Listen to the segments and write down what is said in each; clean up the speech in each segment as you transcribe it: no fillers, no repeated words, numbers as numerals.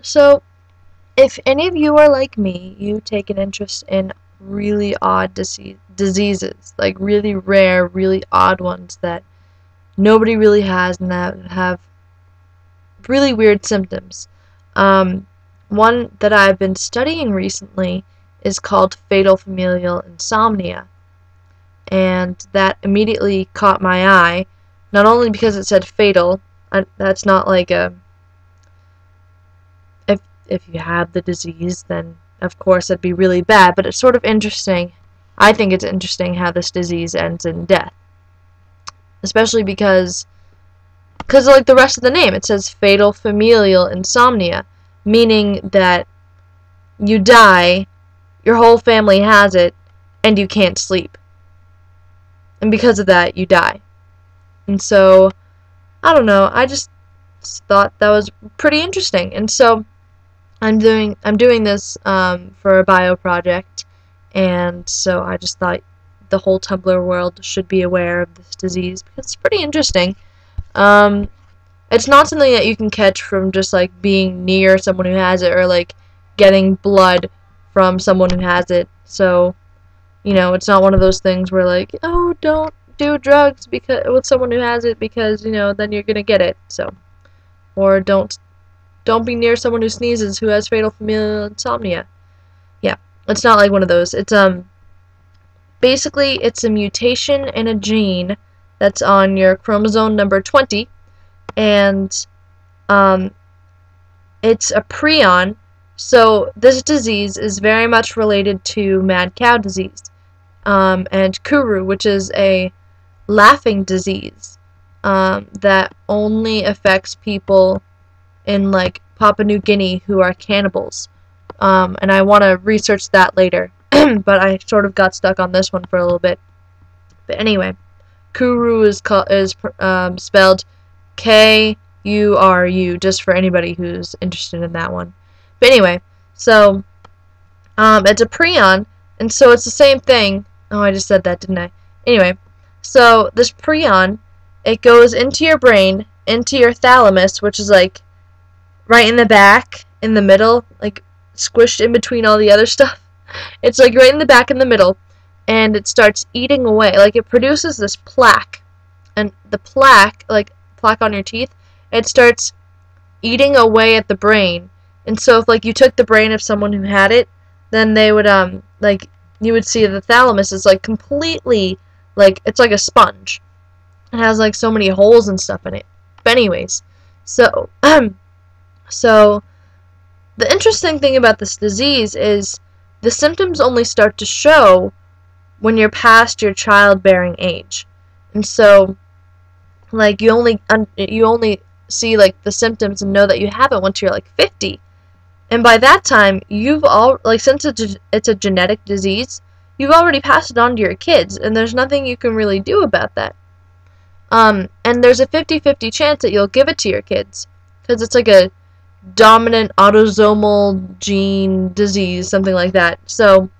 So if any of you are like me, you take an interest in really odd diseases, like really rare, really odd ones that nobody really has and that have really weird symptoms. Um, One that I've been studying recently is called fatal familial insomnia, and that immediately caught my eye, not only because it said fatal, that's not like a if you have the disease, then of course it'd be really bad, but it's sort of interesting. I think it's interesting how this disease ends in death, especially because like the rest of the name, it says fatal familial insomnia, meaning that you die, your whole family has it, and you can't sleep. And because of that, you die. And so, I don't know, I just thought that was pretty interesting. And so, I'm doing this for a bio project, and so I just thought the whole Tumblr world should be aware of this disease because it's pretty interesting. It's not something that you can catch from just like being near someone who has it or like getting blood from someone who has it. So, it's not one of those things where like, oh, don't do drugs because with someone who has it because, then you're gonna get it. So, or don't be near someone who sneezes who has fatal familial insomnia. Yeah, it's not like one of those. It's basically it's a mutation in a gene that's on your chromosome number 20, and it's a prion. So this disease is very much related to mad cow disease, and Kuru, which is a laughing disease that only affects people in like Papua New Guinea who are cannibals. And I want to research that later, but I sort of got stuck on this one for a little bit. But anyway, Kuru is spelled Kuru, just for anybody who's interested in that one. But anyway, so it's a prion, and so it's the same thing. Oh, I just said that, didn't I? Anyway, so this prion, it goes into your brain, into your thalamus, which is like right in the back, in the middle, like squished in between all the other stuff. It's like right in the back in the middle, and it starts eating away. Like it produces this plaque, and the plaque, like plaque on your teeth, it starts eating away at the brain. And so if like you took the brain of someone who had it, then they would like you would see the thalamus is like completely like it's like a sponge. It has like so many holes and stuff in it. But anyways, so so the interesting thing about this disease is the symptoms only start to show when you're past your childbearing age. And so like you only see like the symptoms and know that you have it once you're like 50. And by that time, since it's a genetic disease, you've already passed it on to your kids, and there's nothing you can really do about that. And there's a 50-50 chance that you'll give it to your kids, because it's like a dominant autosomal gene disease, something like that. So,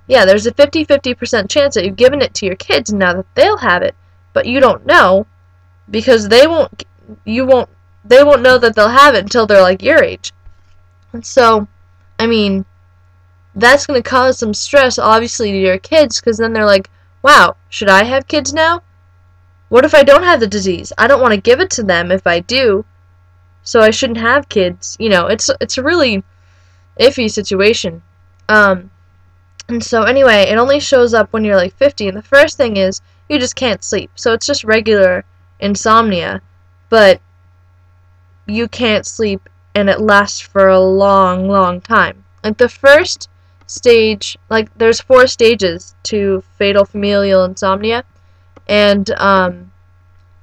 yeah, there's a 50-50% chance that you've given it to your kids now that they'll have it, but you don't know, because they won't know that they'll have it until they're like your age. And so, I mean, that's going to cause some stress, obviously, to your kids, because then they're like, wow, should I have kids now? What if I don't have the disease? I don't want to give it to them if I do, so I shouldn't have kids. It's a really iffy situation. And so, anyway, it only shows up when you're like 50, and the first thing is, you just can't sleep. So it's just regular insomnia, but you can't sleep, and it lasts for a long, long time. Like the first stage, like there's 4 stages to fatal familial insomnia, and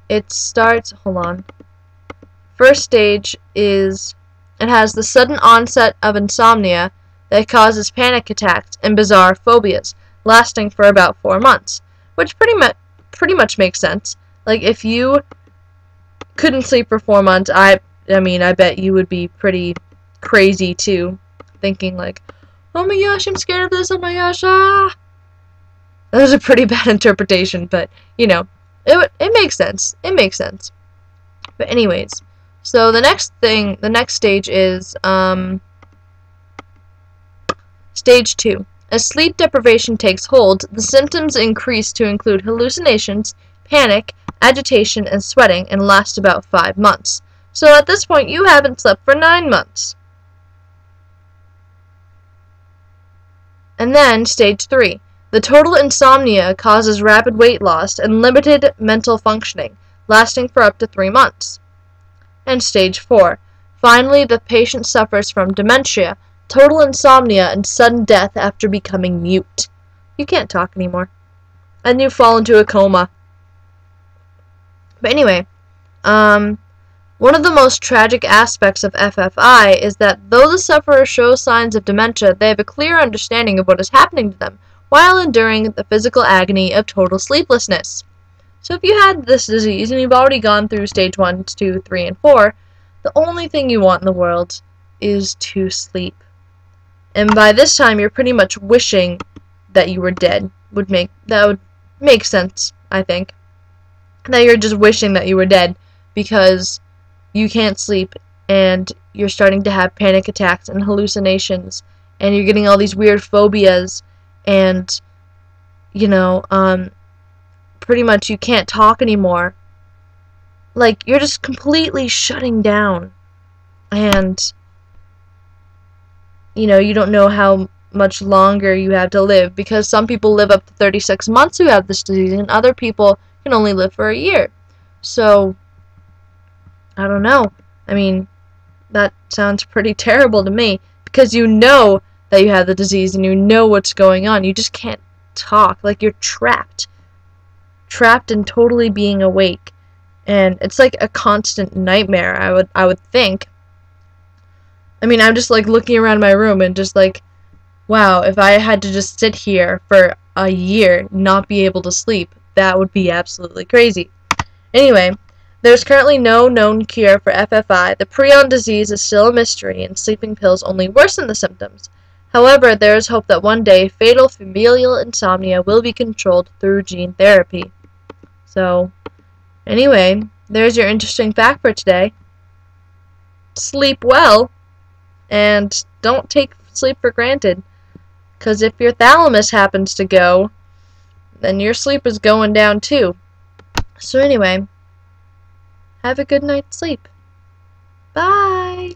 it starts, hold on. First stage is, it has the sudden onset of insomnia that causes panic attacks and bizarre phobias, lasting for about 4 months, which pretty much makes sense. Like if you couldn't sleep for 4 months, I mean, I bet you would be pretty crazy too, thinking like, oh my gosh, I'm scared of this, oh my gosh, ah! That was a pretty bad interpretation, but, it makes sense. It makes sense. But anyways, So the next stage is stage 2. As sleep deprivation takes hold, the symptoms increase to include hallucinations, panic, agitation, and sweating, and last about 5 months. So at this point, you haven't slept for 9 months. And then, stage 3. The total insomnia causes rapid weight loss and limited mental functioning, lasting for up to 3 months. And stage 4. Finally, the patient suffers from dementia, total insomnia, and sudden death after becoming mute. You can't talk anymore. And you fall into a coma. But anyway, one of the most tragic aspects of FFI is that though the sufferer shows signs of dementia, they have a clear understanding of what is happening to them while enduring the physical agony of total sleeplessness. So if you had this disease and you've already gone through stage 1, 2, 3, and 4, the only thing you want in the world is to sleep. And by this time, you're pretty much wishing that you were dead. That would make sense, I think. That you're just wishing that you were dead because you can't sleep and you're starting to have panic attacks and hallucinations and you're getting all these weird phobias and, pretty much you can't talk anymore. Like, you're just completely shutting down. And, you don't know how much longer you have to live because some people live up to 36 months who have this disease and other people can only live for a year. So, I don't know. I mean, that sounds pretty terrible to me because you know that you have the disease and you know what's going on. You just can't talk. Like, you're trapped. Trapped in totally being awake. And it's like a constant nightmare, I would think. I mean, I'm just like looking around my room and just like, wow, if I had to just sit here for a year, not be able to sleep, that would be absolutely crazy. Anyway, there's currently no known cure for FFI. The prion disease is still a mystery, and sleeping pills only worsen the symptoms. However, there is hope that one day fatal familial insomnia will be controlled through gene therapy. So, anyway, there's your interesting fact for today. Sleep well, and don't take sleep for granted. Because if your thalamus happens to go, then your sleep is going down too. So anyway, have a good night's sleep. Bye!